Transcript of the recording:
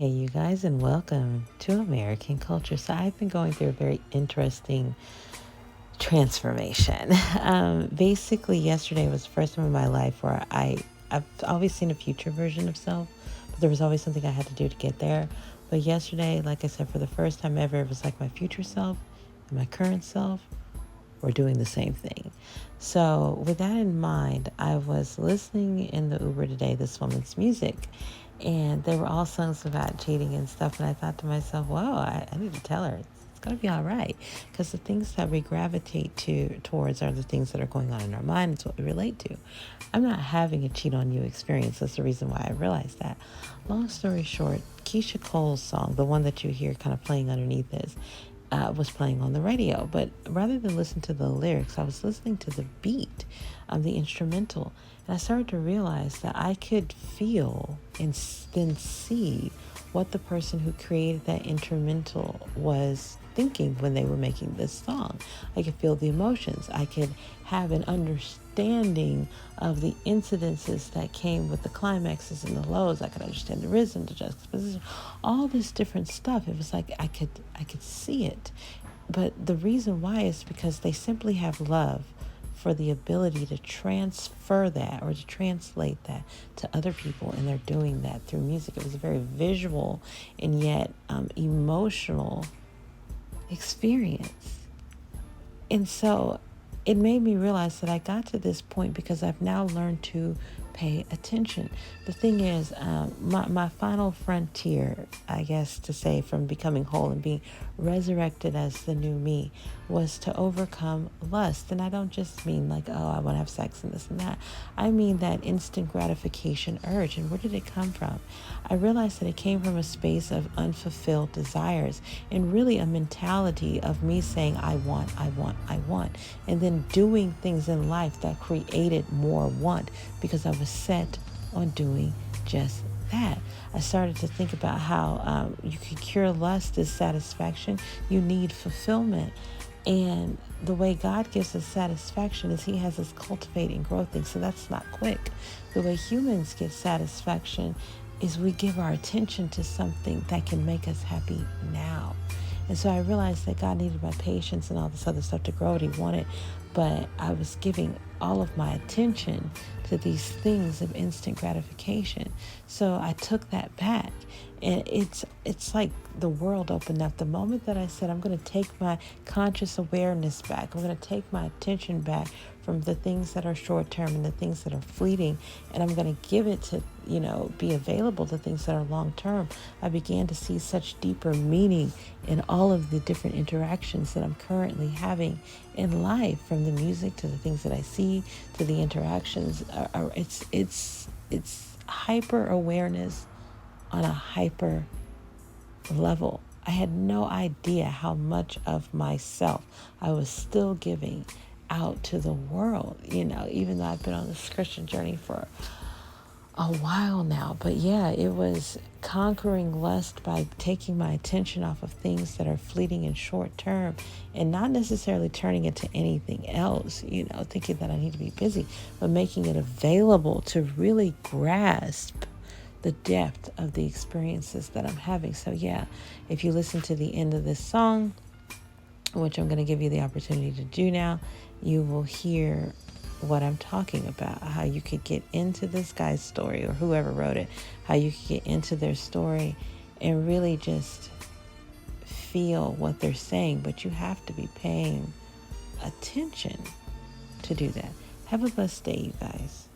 Hey, you guys, and welcome to American Culture. So, I've been going through a very interesting transformation. Basically, yesterday was the first time in my life where I've always seen a future version of self, but there was always something I had to do to get there. But yesterday, like I said, for the first time ever, it was like my future self and my current self were doing the same thing. So, with that in mind, I was listening in the Uber today, this woman's music, and they were all songs about cheating and stuff. And I thought to myself, wow, I need to tell her it's going to be all right. Because the things that we gravitate towards are the things that are going on in our mind. It's what we relate to. I'm not having a cheat on you experience. That's the reason why I realized that. Long story short, Keisha Cole's song, the one that you hear kind of playing underneath this, was playing on the radio. But rather than listen to the lyrics, I was listening to the beat of the instrumental. And I started to realize that I could feel and then see what the person who created that instrumental was thinking when they were making this song. I could feel the emotions. I could have an understanding of the incidences that came with the climaxes and the lows. I could understand the rhythm, the juxtaposition, all this different stuff. It was like I could see it. But the reason why is because they simply have love for the ability to transfer that or to translate that to other people, and they're doing that through music. It was a very visual and yet emotional experience. And so it made me realize that I got to this point because I've now learned to pay attention. The thing is, my final frontier, I guess to say, from becoming whole and being resurrected as the new me was to overcome lust. And I don't just mean like, oh, I want to have sex and this and that. I mean that instant gratification urge. And where did it come from? I realized that it came from a space of unfulfilled desires and really a mentality of me saying, I want, I want, I want, and then doing things in life that created more want because I was set on doing just that. I started to think about how you can cure lust is satisfaction. You need fulfillment. And the way God gives us satisfaction is He has us cultivate and grow things. So that's not quick. The way humans get satisfaction is we give our attention to something that can make us happy now. And so I realized that God needed my patience and all this other stuff to grow what He wanted. But I was giving all of my attention to these things of instant gratification. So I took that back. And it's like the world opened up. The moment that I said, I'm going to take my conscious awareness back. I'm going to take my attention back from the things that are short term and the things that are fleeting. And I'm going to give it to, be available to things that are long term. I began to see such deeper meaning in all of the different interactions that I'm currently having in life, from the music to the things that I see to the interactions. It's hyper awareness on a hyper level. I had no idea how much of myself I was still giving out to the world, even though I've been on this Christian journey for a while now. But yeah, it was conquering lust by taking my attention off of things that are fleeting and short term and not necessarily turning it to anything else, thinking that I need to be busy, but making it available to really grasp the depth of the experiences that I'm having. So yeah, if you listen to the end of this song, which I'm going to give you the opportunity to do now, you will hear what I'm talking about, how you could get into this guy's story or whoever wrote it, how you could get into their story and really just feel what they're saying. But you have to be paying attention to do that. Have a blessed day, you guys.